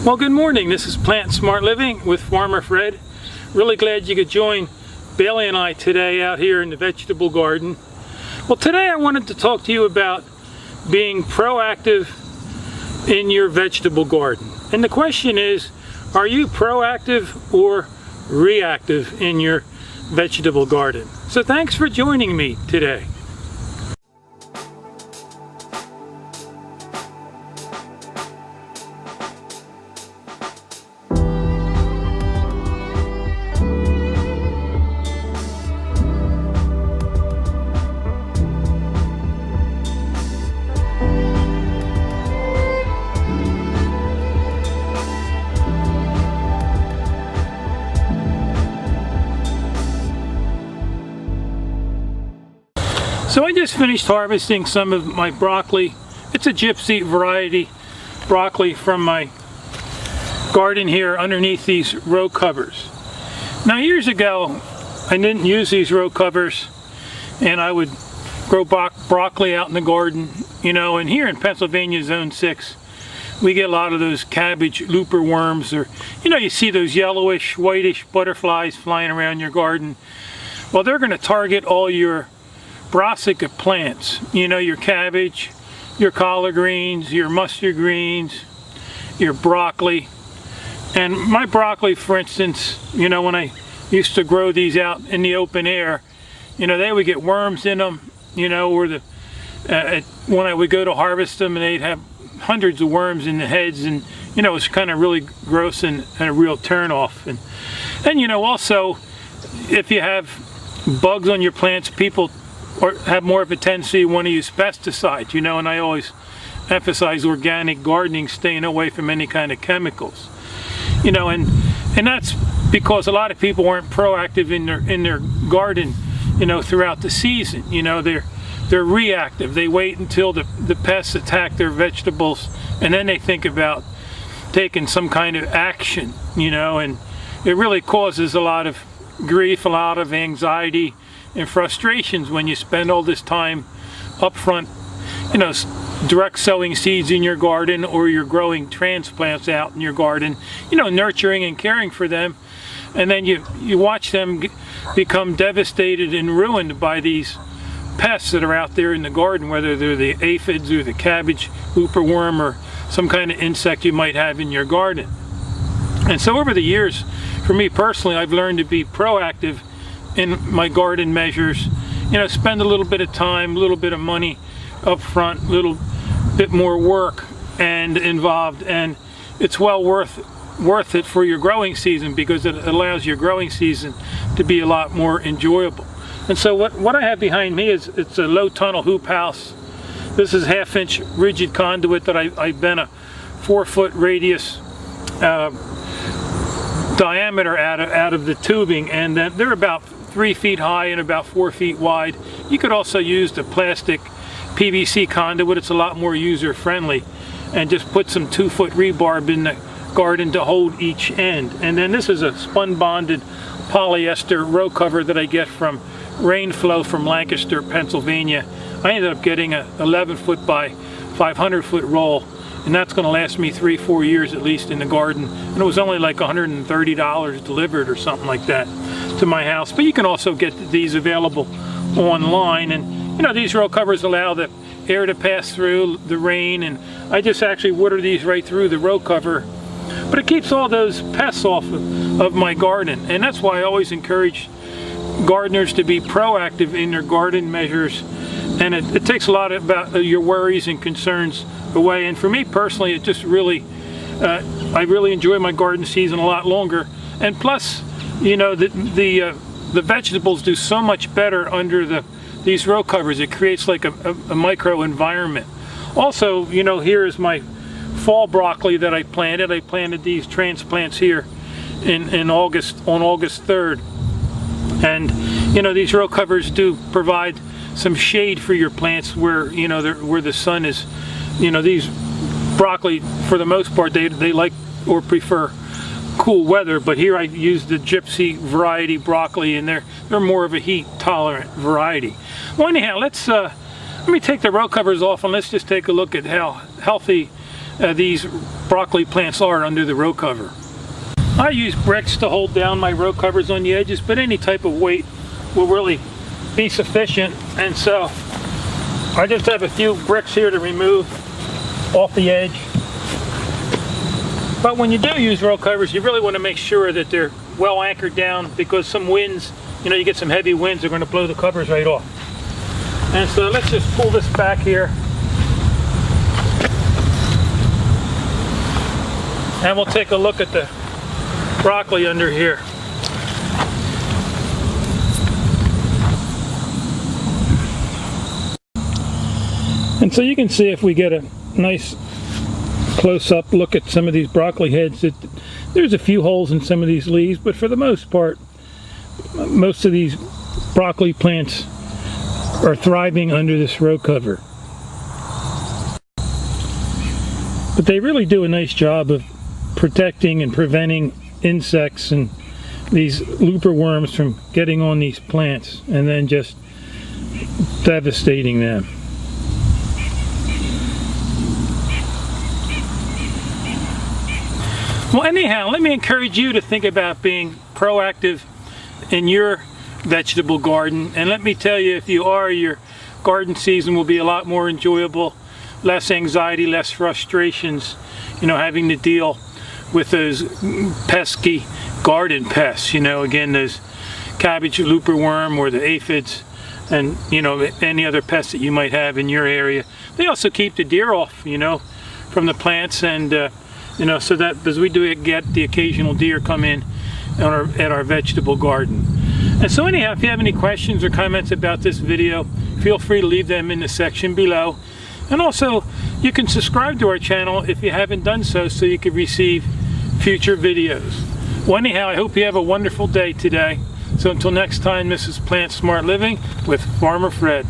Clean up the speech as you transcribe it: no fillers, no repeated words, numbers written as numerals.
Well, good morning. This is Plant Smart Living with Farmer Fred. Really glad you could join Bailey and I today out here in the vegetable garden. Well, today I wanted to talk to you about being proactive in your vegetable garden. And the question is, are you proactive or reactive in your vegetable garden? So thanks for joining me today. So I just finished harvesting some of my broccoli. It's a gypsy variety broccoli from my garden here underneath these row covers. Now years ago I didn't use these row covers and I would grow broccoli out in the garden, you know, and here in Pennsylvania Zone 6 we get a lot of those cabbage looper worms, or you know, you see those yellowish whitish butterflies flying around your garden. Well, they're going to target all your brassica plants, you know, your cabbage, your collard greens, your mustard greens, your broccoli. And my broccoli, for instance, you know, when I used to grow these out in the open air, you know, they would get worms in them, you know, or when I would go to harvest them and they'd have hundreds of worms in the heads, and you know, it's kind of really gross and a real turn off. And you know, also if you have bugs on your plants, people have more of a tendency to want to use pesticides, you know, and I always emphasize organic gardening, staying away from any kind of chemicals, you know, and that's because a lot of people aren't proactive in their garden, you know, throughout the season. You know, they're reactive. They wait until the pests attack their vegetables and then they think about taking some kind of action, you know, and it really causes a lot of grief, a lot of anxiety and frustrations when you spend all this time up front, you know, direct sowing seeds in your garden, or you're growing transplants out in your garden, you know, nurturing and caring for them, and then you watch them become devastated and ruined by these pests that are out there in the garden, whether they're the aphids or the cabbage looper worm or some kind of insect you might have in your garden. And so over the years, for me personally, I've learned to be proactive in my garden measures, you know, spend a little bit of time, a little bit of money up front, a little bit more work and involved, and it's well worth it for your growing season, because it allows your growing season to be a lot more enjoyable. And so what I have behind me is, it's a low tunnel hoop house. This is 1/2-inch rigid conduit that I bent a 4-foot radius diameter out of the tubing, and they're about 3 feet high and about 4 feet wide. You could also use the plastic PVC conduit. It's a lot more user friendly, and just put some 2-foot rebarb in the garden to hold each end. And then this is a spun bonded polyester row cover that I get from Rainflow from Lancaster, Pennsylvania. I ended up getting a 11-foot by 500-foot roll, and that's going to last me 3-4 years at least in the garden. And it was only like $130 delivered or something like that to my house. But you can also get these available online, and you know, these row covers allow the air to pass through, the rain, and I just actually water these right through the row cover. But it keeps all those pests off of my garden, and that's why I always encourage gardeners to be proactive in their garden measures, and it takes a lot about your worries and concerns away. And for me personally, it just really I really enjoy my garden season a lot longer. And plus, you know, the vegetables do so much better under these row covers. It creates like a micro environment. Also, you know, here is my fall broccoli that I planted. I planted these transplants here on August 3rd. And you know, these row covers do provide some shade for your plants where, you know, where the sun is. You know, these broccoli, for the most part, they like or prefer cool weather, but here I use the gypsy variety broccoli, and they're more of a heat tolerant variety. Well, anyhow, let me take the row covers off and let's just take a look at how healthy these broccoli plants are under the row cover. I use bricks to hold down my row covers on the edges, but any type of weight will really be sufficient, and so I just have a few bricks here to remove off the edge. But when you do use row covers, you really want to make sure that they're well anchored down, because some winds, you get some heavy winds, are going to blow the covers right off. And so let's just pull this back here. And we'll take a look at the broccoli under here. And so you can see, if we get a nice close-up look at some of these broccoli heads, that there's a few holes in some of these leaves, but for the most part, most of these broccoli plants are thriving under this row cover. But they really do a nice job of protecting and preventing insects and these looper worms from getting on these plants and then just devastating them. Well, anyhow, let me encourage you to think about being proactive in your vegetable garden. And let me tell you, if you are, your garden season will be a lot more enjoyable, less anxiety, less frustrations, having to deal with those pesky garden pests, again, those cabbage looper worm or the aphids, and, any other pests that you might have in your area. They also keep the deer off, from the plants, and so that, because we do get the occasional deer come in at our vegetable garden. And so anyhow, if you have any questions or comments about this video, feel free to leave them in the section below. And also, you can subscribe to our channel if you haven't done so you can receive future videos. Well, anyhow, I hope you have a wonderful day today. So until next time, this is Plant Smart Living with Farmer Fred.